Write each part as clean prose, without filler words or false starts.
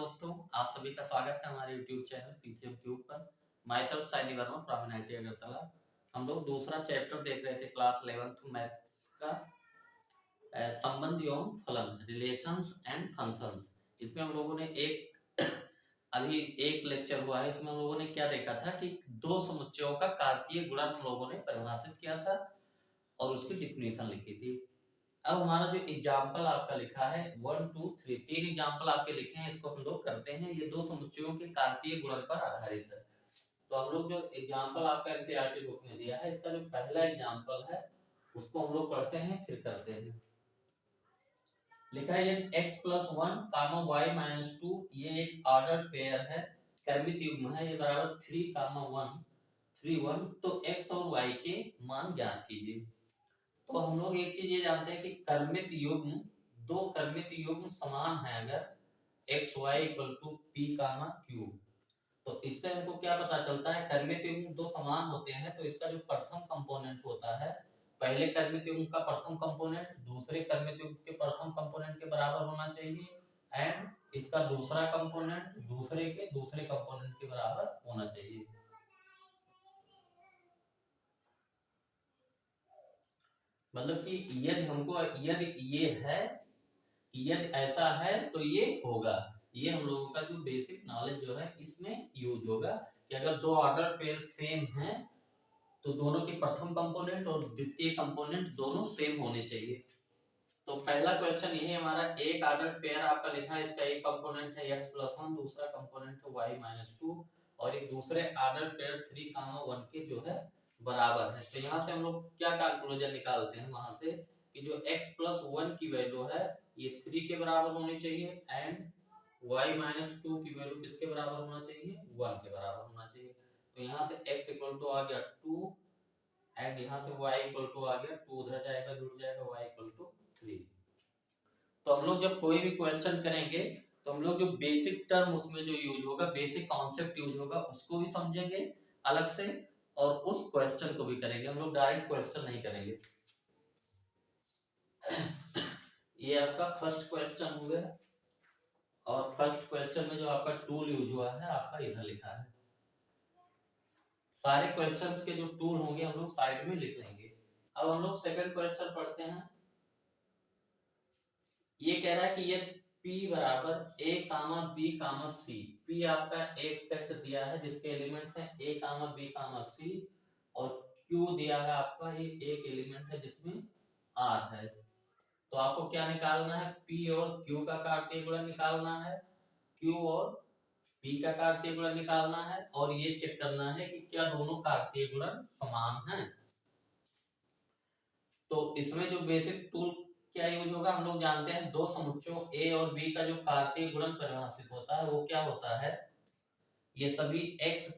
दोस्तों, आप सभी का स्वागत है हमारे YouTube चैनल पीसीएम ट्यूब पर। Myself Saini Verma from NIT Agartala. हम लोग दूसरा चैप्टर देख रहे थे क्लास 11th मैथ्स का संबंध एवं फलन, रिलेशंस एंड फंक्शंस। इसमें हम लोगों ने अभी एक लेक्चर हुआ है, इसमें हम लोगों ने क्या देखा था कि दो समुच्चयों का कार्तीय गुणन हम लोगों ने परिभाषित किया था और उसकी डिफिनेशन लिखी थी। अब हमारा जो एग्जाम्पल आपका लिखा है 1 2 3 तीन एग्जाम्पल आपके लिखे हैं, इसको हम लोग करते हैं। ये दो समुच्चयों के कार्तीय गुणन पर आधारित है। तो हम लोग जो एग्जाम्पल आपका एनसीईआरटी बुक में दिया है, इसका जो पहला एग्जाम्पल है उसको हम लोग पढ़ते हैं, फिर करते हैं। लिखा है यदि x + 1, y - 2 ये एक ऑर्डर्ड पेयर है, क्रमित युग्म है, ये बराबर 3, 1 3 1, तो x और y के मान ज्ञात कीजिए। तो हम लोग एक चीज ये जानते हैं कि क्रमित युग्म, दो क्रमित युग्म समान है अगर x y = p, q, तो इससे हमको क्या पता चलता है, क्रमित युग्म दो समान होते हैं तो इसका जो प्रथम कंपोनेंट होता है, पहले क्रमित युग्म का प्रथम कंपोनेंट दूसरे क्रमित युग्म के प्रथम कंपोनेंट के बराबर होना चाहिए, एंड इसका दूसरा कंपोनेंट दूसरे के दूसरे कंपोनेंट के बराबर होना चाहिए। मतलब कि यदि ये है, यदि ऐसा है तो ये होगा। ये हम लोगों का जो बेसिक नॉलेज जो है इसमें यूज होगा कि अगर दो ऑर्डर पेयर सेम हैं तो दोनों के प्रथम कंपोनेंट और द्वितीय कंपोनेंट दोनों सेम होने चाहिए। तो पहला क्वेश्चन ये है हमारा, एक ऑर्डर पेयर आपका लिखा है, इसका एक कंपोनेंट है x + 1, दूसरा कंपोनेंट है y - 2 और एक दूसरे ऑर्डर पेयर 3, 1 के जो है बराबर है। तो यहाँ से हम लोग क्या कंक्लूजन निकालते हैं वहां से कि जो x + 1 की वैल्यू है ये 3 के बराबर होनी चाहिए, एंड y - 2 की वैल्यू किसके बराबर होना चाहिए, 1 के बराबर होना चाहिए। तो यहाँ से x = आ गया 2 एंड यहाँ से y = आ गया 2, उधर जाएगा जुड़ जाएगा, y = 3। तो हम लोग जब कोई भी क्वेश्चन करेंगे तो हम लोग जो बेसिक टर्म उसमें जो यूज होगा, बेसिक कॉन्सेप्ट यूज होगा, उसको भी समझेंगे अलग से और उस क्वेश्चन को भी करेंगे। हम लोग डायरेक्ट क्वेश्चन नहीं करेंगे। ये आपका फर्स्ट क्वेश्चन हो गया और फर्स्ट क्वेश्चन में जो आपका टूल यूज हुआ है आपका इधर लिखा है। सारे क्वेश्चंस के जो टूल होंगे हम लोग साइड में लिख लेंगे। अब हम लोग सेकंड क्वेश्चन पढ़ते हैं। ये कह रहा है कि ये P बराबर A, B, C, P आपका एक सेट दिया है जिसके एलिमेंट्स हैं A, B, C और Q दिया है आपका, ये एक एलिमेंट है जिसमें R है। तो आपको क्या निकालना है, P और Q का कार्तीय गुणन निकालना है, Q और P का कार्तीय गुणन निकालना है और ये चेक करना है कि क्या दोनों कार्तीय गुणन समान हैं। तो इसमें जो बेसिक टूल क्या यूज होगा, हम लोग जानते हैं दो समुच्चयों A और B का जो कार्तीय गुणन परिभाषित होता है वो क्या होता है, ये सभी x,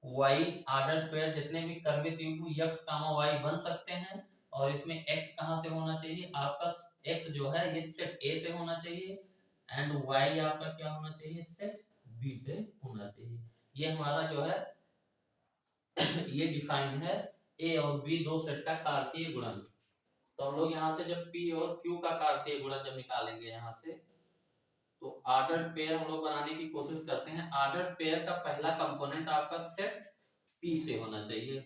y ऑर्डर पेयर जितने भी क्रमित युग्म x, y बन सकते हैं और इसमें x कहां से होना चाहिए, आपका x जो है ये सेट A से होना चाहिए एंड y आपका क्या होना चाहिए, सेट B से होना चाहिए। ये हमारा जो है ये डिफाइंड है A और B दो सेट का कार्तीय गुणन। तो हम लोग यहाँ से जब P और Q का कार्तीय गुणन जब निकालेंगे यहाँ से, तो ऑर्डर्ड पेयर हम लोग बनाने की कोशिश करते हैं। ऑर्डर्ड पेयर का पहला कंपोनेंट आपका सेट P से होना चाहिए।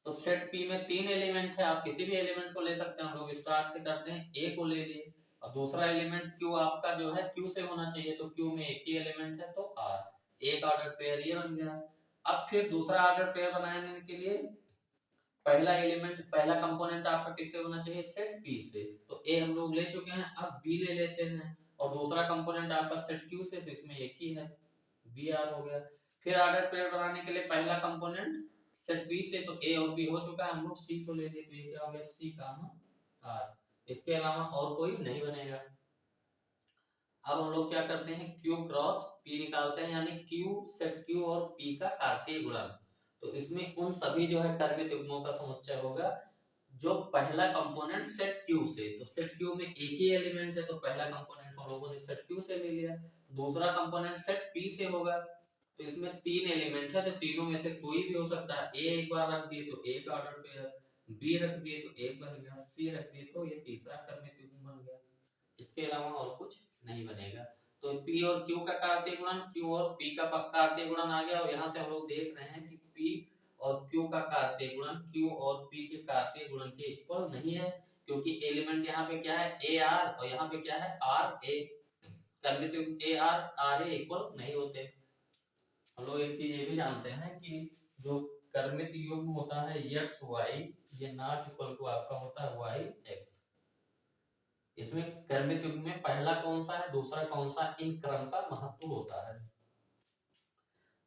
तो सेट P में तीन एलिमेंट है, आप किसी भी एलिमेंट को ले सकते हैं। हम लोग स्टार्ट से करते हैं, A को ले लिए और दूसरा एलिमेंट Q आपका जो है Q से होना चाहिए, तो Q में एक ही एलिमेंट है तो R, एक ऑर्डर पेयर ये बन गया। अब फिर दूसरा ऑर्डर पेयर बनाने के लिए पहला एलिमेंट, पहला कंपोनेंट आपका किससे होना चाहिए, सेट P से। तो A हम लोग ले चुके हैं, अब B ले लेते हैं और दूसरा कंपोनेंट आपका सेट Q से, तो इसमें एक ही है, BR हो गया। फिर ऑर्डर पेयर बनाने के लिए पहला कंपोनेंट सेट B से, तो A और B हो चुका है, हम लोग C को ले लिए, तो ये क्या हो गया, C, R। इसके अलावा और कोई नहीं बनेगा। अब हम लोग क्या करते हैं, Q क्रॉस P निकालते हैं, यानी Q सेट Q और P का कार्तीय गुणन। तो इसमें उन सभी जो है क्रमित युग्मों का समुच्चय होगा जो पहला कंपोनेंट सेट Q से, तो सेट Q में एक ही एलिमेंट है तो पहला कंपोनेंट हम लोगों ने सेट Q से ले लिया। दूसरा कंपोनेंट सेट P से होगा, तो इसमें तीन एलिमेंट है तो तीनों में से कोई भी हो सकता है। A एक बार रख दिए तो एक ऑर्डर पेयर, B रख दिए तो एक बन गया, C रख दिए तो ये तीसरा क्रमित युग्म बन गया। इसके अलावा और कुछ नहीं बनेगा। तो P और Q का कार्तीय गुणन Q और P का कार्तीय गुणन आ गया, और यहाँ से हम लोग देख रहे हैं कि P और Q का कार्तीय गुणन Q और P के कार्तीय गुणन के इक्वल नहीं है, क्योंकि एलिमेंट यहाँ पे क्या है AR और यहाँ पे क्या है RA, कर्मित युग्म AR RA इक्वल नहीं होते। हम लोग एक चीज ये भी जानते हैं कि जो कर्मित युग्म होता है एक्स वाई, ये नॉट इक्वल टू आपका होता है वाई एक्स। इसमें कर्मित युग्म में पहला कौन सा है दूसरा कौन सा, इन क्रम का महत्व होता है।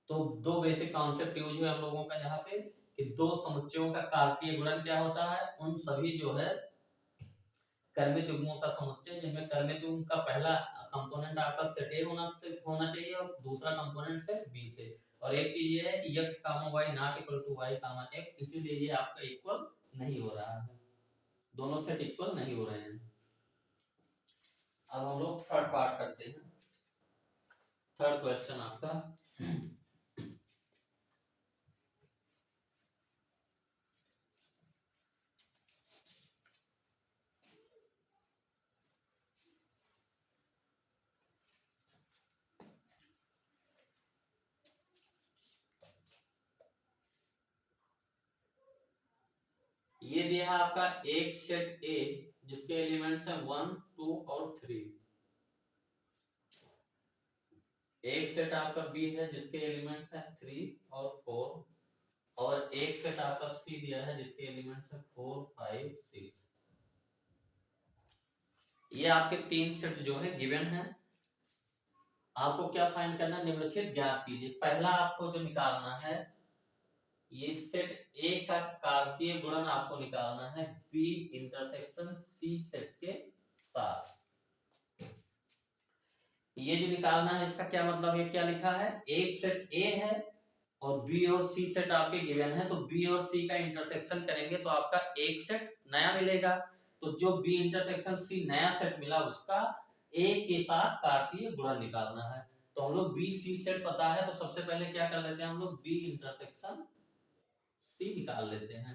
तो दो बेसिक कॉन्सेप्ट यूज हुए हम लोगों का यहाँ पे कि दो समुच्चयों का कार्तीय गुणन क्या होता है, उन सभी जो है कर्मित युग्मों का समुच्चय जिनमें कर्मित युग्म का पहला कंपोनेंट आपका सेट ए होना चाहिए और दूसरा कंपोनेंट सेट बी से। और एक चीज ये है कि x comma y not equal to y comma x, इसीलिए ये आपका इक्वल नहीं हो रहा है, दोनों सेट इक्वल नहीं हो रहे हैं। अब हम लोग थर्ड पार्ट करते हैं। थर्ड क्वेश्चन आपका ये दिया है आपका एक सेट ए जिसके एलिमेंट्स हैं 1 2 और 3। एक सेट आपका बी है जिसके एलिमेंट्स हैं 3 और 4, और एक सेट आपका सी दिया है जिसके एलिमेंट्स हैं 4 5 6। ये आपके तीन सेट जो है गिवन है। आपको क्या फाइंड करना है, निम्नलिखित ज्ञात कीजिए। पहला आपको जो निकालना है, ये सेट ए का कार्तीय गुणन आपको निकालना है बी इंटरसेक्शन सी सेट के साथ। ये जो निकालना है इसका क्या मतलब है, क्या लिखा है, एक सेट ए है और बी और सी सेट आपके गिवन है, तो बी और सी का इंटरसेक्शन करेंगे तो आपका एक सेट नया मिलेगा। तो जो बी इंटरसेक्शन सी नया सेट मिला उसका ए के साथ कार्तीय गुणन निकालना है। तो हम लोग बी सी सेट पता है, तो सबसे पहले क्या कर लेते हैं, हम लोग बी इंटरसेक्शन सी निकाल लेते हैं।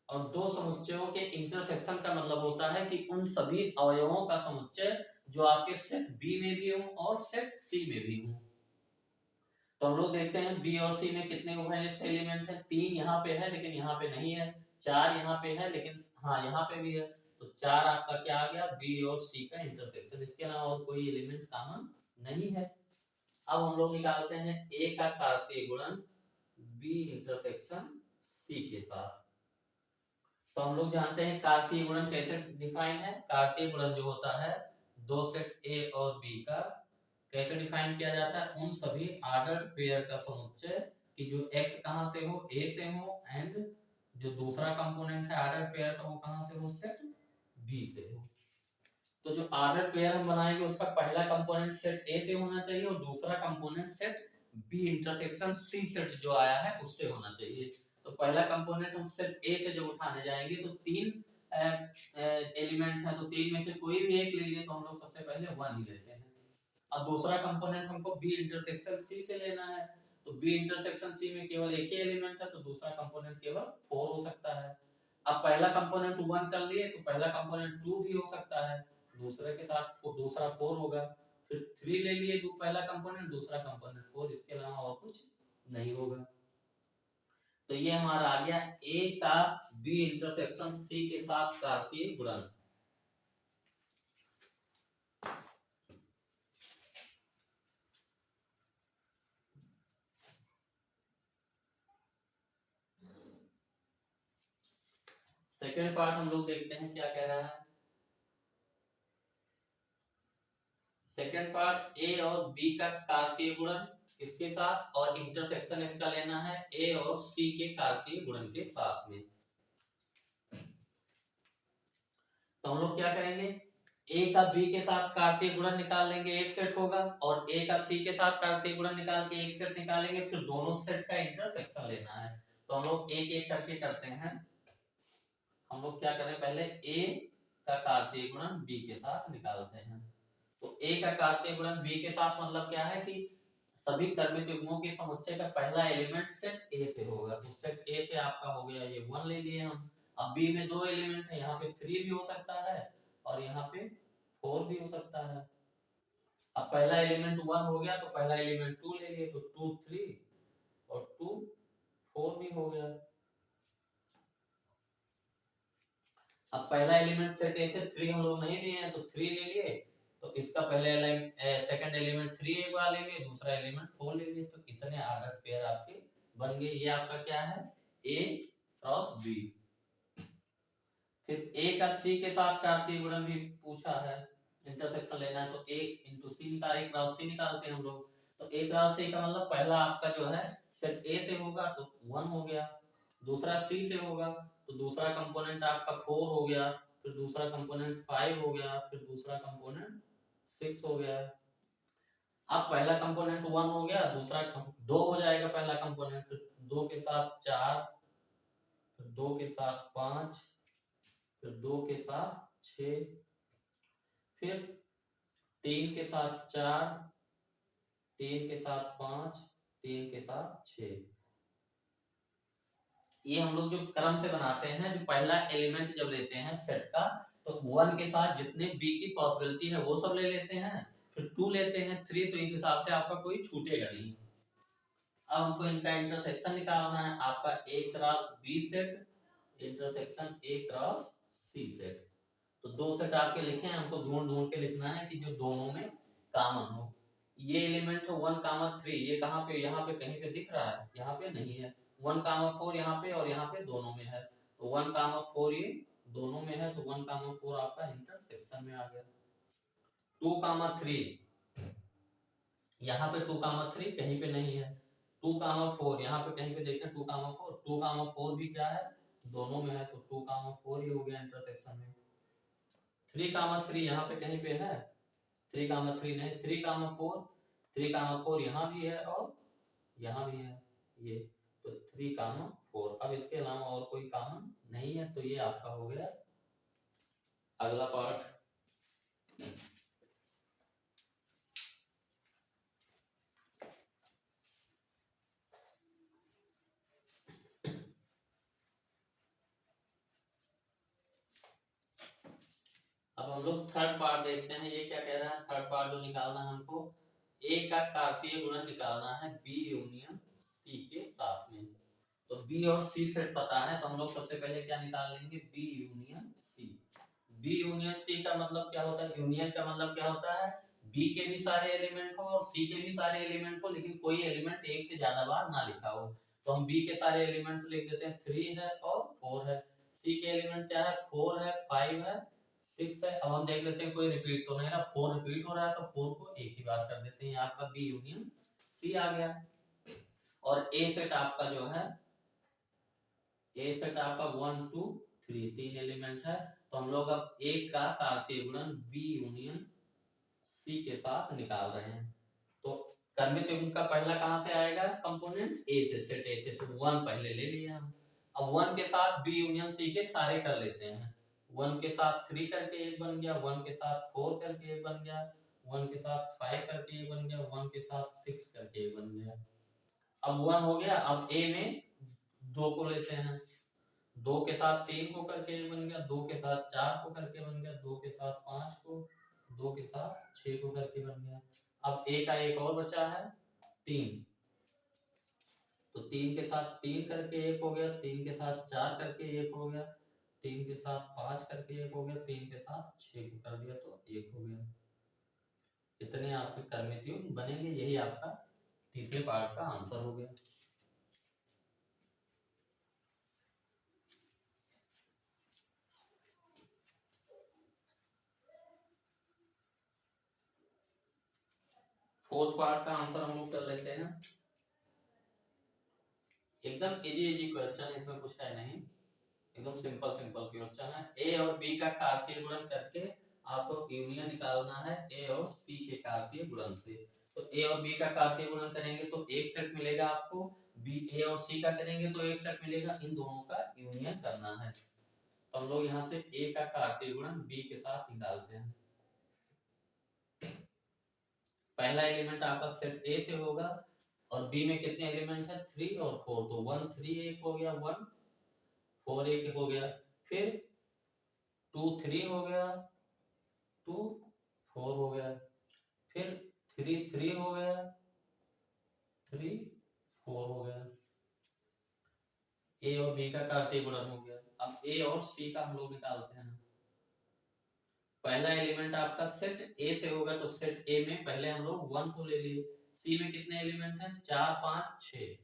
और दो समुच्चयों के इंटरसेक्शन का मतलब होता है कि उन सभी अवयवों का समुच्चय जो आपके सेट बी में भी हो और सेट सी में भी हो। तो हम लोग देखते हैं बी और सी में कितने उभयनिष्ठ एलिमेंट है, 3 यहाँ पे है लेकिन यहाँ पे नहीं है, 4 यहाँ पे है लेकिन हाँ यहाँ पे भी है। तो 4 आपका क्या आ गया, बी और सी का इंटरसेक्शन, इसके अलावा और कोई एलिमेंट कॉमन नहीं है। अब हम लोग निकालते हैं ए का कार्तीय गुणन बी इंटरसेक्शन सी के साथ। तो हम लोग जानते हैं कार्तीय गुणन कैसे डिफाइन है। कार्तीय गुणन जो होता है दो सेट ए और बी का कैसे डिफाइन किया जाता है, उन सभी ऑर्डर्ड पेयर का समुच्चय कि जो x कहां से हो, a से हो, एंड जो दूसरा कंपोनेंट है ऑर्डर्ड पेयर का वो कहां से हो, सेट b से हो। तो जो ऑर्डर्ड पेयर हम बनाएंगे उसका पहला कंपोनेंट सेट a से होना चाहिए और दूसरा component set b intersection c set जो आया है उससे होना चाहिए। तो पहला कंपोनेंट हम सेट a से जब उठाने जाएंगे तो 3 एलिमेंट है, तो 3 में से कोई भी एक ले लिए तो हम लोग सबसे पहले 1 ही लेते हैं। अब दूसरा कंपोनेंट हमको बी इंटरसेक्शन सी से लेना है, तो बी इंटरसेक्शन सी में केवल एक ही एलिमेंट है, तो दूसरा कंपोनेंट केवल 4 हो सकता है। अब पहला कंपोनेंट 1 कर लिए तो पहला कंपोनेंट 2 भी हो सकता है, दूसरे के साथ दूसरा 4 होगा। फिर 3 ले लिए, तो पहला कंपोनेंट दूसरा कंपोनेंट 4, इसके अलावा और कुछ नहीं होगा। तो ये हमारा आ गया ए का बी इंटरसेक्शन सी के साथ कार्तीय गुणन। सेकेंड पार्ट हम लोग देखते हैं क्या कह रहा है। सेकेंड पार्ट ए और बी का कार्तीय गुणन इसके साथ और इंटरसेक्शन इसका लेना है ए और सी के कार्तीय गुणन के साथ में। तो हम लोग क्या करेंगे, ए का बी के साथ कार्तीय गुणन निकाल लेंगे, एक सेट होगा, और ए का सी के साथ कार्तीय गुणन निकाल के एक सेट निकालेंगे, फिर दोनों सेट का इंटरसेक्शन लेना है। तो हम लोग एक एक करके करते हैं। हम लोग क्या करें, पहले ए का कार्तीय गुणन बी के साथ निकालते हैं। तो ए का कार्तीय गुणन बी के साथ मतलब क्या है कि सभी कर्मित युग्मों के समुच्चय का पहला एलिमेंट सेट ए से होगा। तो सेट ए से आपका हो गया ये 1 ले लिए हम। अब बी में दो एलिमेंट है, यहाँ पे 3 भी हो सकता है और यहाँ पे 4 भी हो सकता है। अब पहला एलिमेंट 1 हो गया तो पहला एलिमेंट 2 ले लिए, तो 2 3 और 2 4 भी हो गया। अब पहला एलिमेंट सेट ए से 3 हम लोग नहीं लिए हैं तो 3 ले लिए, तो इसका पहले सेकंड एलिमेंट 3 एक बार ले लिए, दूसरा एलिमेंट 4 ले लिए, तो इतने आर्डर पेयर आपके बन गए। ये आपका क्या है, ए क्रॉस बी। फिर ए का सी के साथ कार्तीय गुणन भी पूछा है, इंटरसेक्शन लेना है तो ए इंटू सी निकाल, ए क्रॉस सी निकालते हैं हम लोग। तो ए क्रॉस सी का मतलब पहला आपका जो है सेट ए से होगा तो 1 हो गया, दूसरा सी से होगा तो दूसरा कंपोनेंट आपका 4 हो गया, फिर दूसरा कंपोनेंट 5 हो गया, फिर दूसरा कंपोनेंट 6 हो गया। अब पहला कंपोनेंट 1 हो गया, दूसरा 2 हो जाएगा पहला कंपोनेंट, फिर 2 के साथ 4, फिर 2 के साथ 5, फिर 2 के साथ 6, फिर 3 के साथ 4, 3 के साथ 5, 3 के साथ 6। ये हम लोग जो क्रम से बनाते हैं, जो पहला एलिमेंट जब लेते हैं सेट का, तो 1 के साथ जितने बी की पॉसिबिलिटी है वो सब ले लेते हैं, फिर 2 लेते हैं 3, तो इस हिसाब से आपका कोई छूटेगा नहीं। अब हमको इनका इंटरसेक्शन निकालना है, आपका A cross B set intersection A cross C set. तो 2 सेट आपके लिखे हैं, हमको ढूंढ ढूंढ के लिखना है कि जो दोनों में कॉमन हो। ये एलिमेंट है 1 कामा 3, ये कहाँ पे, यहाँ पे कहीं पे दिख रहा है, यहाँ पे नहीं है। 1 कामा 4 यहाँ पे और यहाँ पे दोनों में है, तो 1 कामा 4 ये दोनों में है, तो 1 कामा 4 आपका इंटरसेक्शन में आ गया। 2 कामा 3 यहाँ पे 2 कामा 3 कहीं पे नहीं है, 2 कामा 4 यहाँ पे कहीं पे देखें 2 कामा 4, 2 कामा 4 भी क्या है, दोनों में है, तो 2 कामा 4 ही हो गया इंटरसेक्शन में। 3 कामा 3 यहाँ पे कहीं पे है, 3 कामा 3 नहीं, 3 कामा 4, 3 कामा 4 यहाँ भी है और यहाँ भी है ये, तो 3 कामा 4। अब इसके अलावा और कोई कॉमन नहीं है, तो ये आपका हो गया अगला पार्ट। अब हम लोग थर्ड पार्ट देखते हैं, ये क्या कह रहा है। थर्ड पार्ट जो निकालना है हमको, ए का कार्तीय गुणन निकालना है बी यूनियन सी के साथ में। तो बी और सी सेट पता है, तो हम लोग सबसे पहले क्या निकाल लेंगे, B union C. B union C का मतलब क्या होता है, यूनियन का मतलब क्या होता है, बी के भी सारे एलिमेंट हो और सी के भी सारे एलिमेंट हो, लेकिन कोई एलिमेंट एक से ज्यादा बार ना लिखा हो। तो हम बी के सारे एलिमेंट्स लिख देते हैं, 3 है और 4 है। सी के एलिमेंट क्या है, 4 है, 5 है, 6 है। अब हम देख लेते हैं कोई रिपीट तो नहीं रहा, 4 रिपीट हो रहा है तो 4 को एक ही बार कर देते हैं, आपका बी यूनियन सी आ गया। और ए सेट आपका जो है, ए सेट आपका 1 2 3 तीन एलिमेंट है, तो हम लोग अब ए का कार्तीय गुणन बी यूनियन सी के साथ निकाल रहे हैं। तो कर्मित युग्म का पहला कहां से आएगा, कंपोनेंट ए से, सेट ए से, तो 1 पहले ले लिए हम। अब 1 के साथ बी यूनियन सी के सारे कर लेते हैं। 1 के साथ 3 करके एक बन गया, 1 के साथ 4 करके एक बन गया, 1 के साथ 5 करके एक बन गया, 1 के साथ 6 करके एक बन गया। अब 1 हो गया, अब ए में 2 को लेते हैं, 2 के साथ 3 को करके एक बन गया, 2 के साथ 4 को करके बन गया, 2 के साथ 5 को, 2 के साथ 6 को करके बन गया। अब ए का एक और बचा है 3, तो 3 के साथ 3 करके एक हो गया, 3 के साथ 4 करके एक हो गया, 3 के साथ 5 करके एक हो गया, 3 के साथ 6 को कर दिया तो एक हो गया। इतने आपके कर्मित युग्म बनेंगे, यही आपका तीसरे पार्ट का आंसर हो गया। फोर्थ पार्ट का आंसर हम लोग कर लेते हैं। एकदम इजी इजी क्वेश्चन है, इसमें कुछ है नहीं, एकदम सिंपल सिंपल क्वेश्चन है। ए और बी का कार्तीय गुणन करके आपको यूनियन निकालना है ए और सी के कार्तीय गुणन से। तो ए और बी का कार्तीय गुणन करेंगे तो एक सेट मिलेगा आपको, बी ए और सी का करेंगे तो एक सेट मिलेगा, इन दोनों का यूनियन करना है। तो हम लोग यहाँ से ए का कार्तीय गुणन बी के साथ निकालते हैं। पहला एलिमेंट आपका सेट ए से होगा और बी में कितने एलिमेंट है, 3 और 4, तो 1 3 एक हो गया, 1 4 एक हो गया, फिर 2 3 हो गया, 2 4 हो गया, फिर 3 3 हो गया, 3 4 हो गया। ए और बी का कार्तीय गुणन हो गया। अब ए और सी का हम लोग निकालते हैं। पहला एलिमेंट आपका सेट ए से होगा तो सेट ए में पहले हम लोग 1 को ले लिए। सी में कितने एलिमेंट हैं? 4 5 6,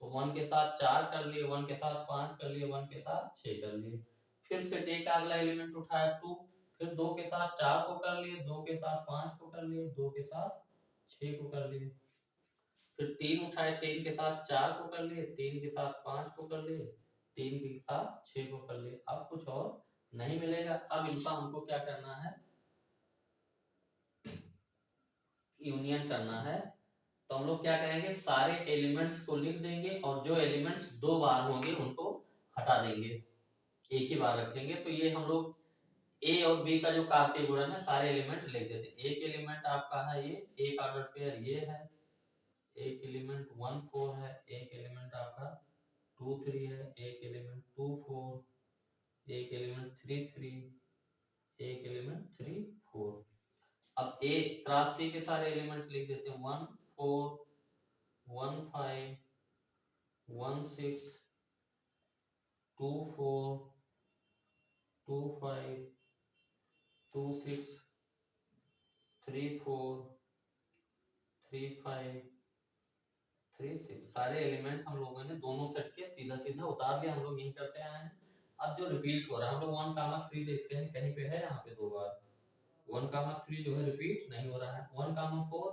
तो 1 के साथ 4 कर लिए, 1 के साथ 5 कर लिए, 1 के साथ 6 कर लिए। फिर सेट ए का अगला एलिमेंट उठाया 2, फिर 2 के साथ 4 को कर लिए, 2 के साथ 5 को कर लिए, 2 के साथ 6 को कर लिए। फिर 3 उठाए, 3 के साथ 4 को कर लिए, 3 के साथ 5 को कर लिए, 3 के साथ 6 को कर लिए। अब कुछ और नहीं मिलेगा। अब इनका हमको क्या करना है? यूनियन करना है। तो हम लोग क्या करेंगे? सारे एलिमेंट्स को लिख देंगे और जो एलिमेंट्स 2 बार होंगे उनको हटा देंगे, एक ही बार रखेंगे। तो ये हम लोग ए और बी का जो कार्तीय गुणन है सारे एलिमेंट लिख देते हैं। एक एलिमेंट आपका है ये, एक ऑर्डर पेयर ये है, एक एलिमेंट 1 4 है, एक एलिमेंट आपका 2 3 है, एक एलिमेंट 2 4, एक एलिमेंट 3 3, एक एलिमेंट 3 4। अब ए क्रॉस सी के सारे एलिमेंट लिख देते हैं। 1 4 1 5 1 6 2 4 2 5 2 6 3 4 3 5 3 6। सारे एलिमेंट हम लोगों ने दोनों सेट के सीधा सीधा उतार लिया। हम लोग यही करते आए हैं। अब जो रिपीट हो रहा है हम लोग 1 कामा 3 देखते हैं, कहीं पे है यहाँ पे 2 बार। 1 कामा 3 जो है रिपीट नहीं हो रहा है। 1 कामा 4,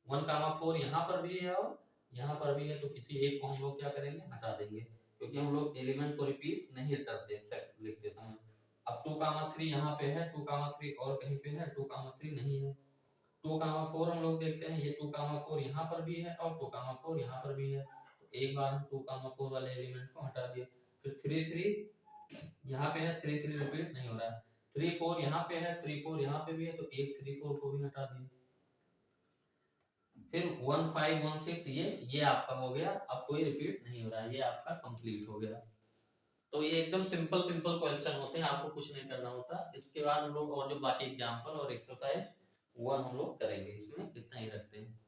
1 कामा 4 यहाँ पर भी है और यहाँ पर भी है, तो किसी एक को हम लोग क्या करेंगे? हटा देंगे, क्योंकि हम लोग एलिमेंट को रिपीट नहीं करते सेट लिखते समय। अब 2 कामा 3 यहाँ पे है, 2 कामा 3 और कहीं पे है, 2 कामा 3 नहीं है। 2 कामा 4 हम लोग देखते हैं, ये 2 कामा 4 यहाँ पर भी है और 2 कामा 4 यहाँ पर भी है, तो एक बार हम 2 कामा 4 वाले एलिमेंट को हटा दिए। फिर 3 3 यहाँ पे है, 3 3 रिपीट नहीं हो रहा है। 3 4 यहाँ पे है, 3 4 यहाँ पे भी है, तो एक 3 4 को भी हटा दिए। फिर 1 5 1 6 ये आपका हो गया। अब कोई रिपीट नहीं हो रहा है, ये आपका कंप्लीट हो गया। तो ये एकदम सिंपल सिंपल क्वेश्चन होते हैं, आपको कुछ नहीं करना होता। इसके बाद हम लोग और जो बाकी एग्जांपल और एक्सरसाइज 1 हम लोग करेंगे, इसमें इतना ही रखते हैं।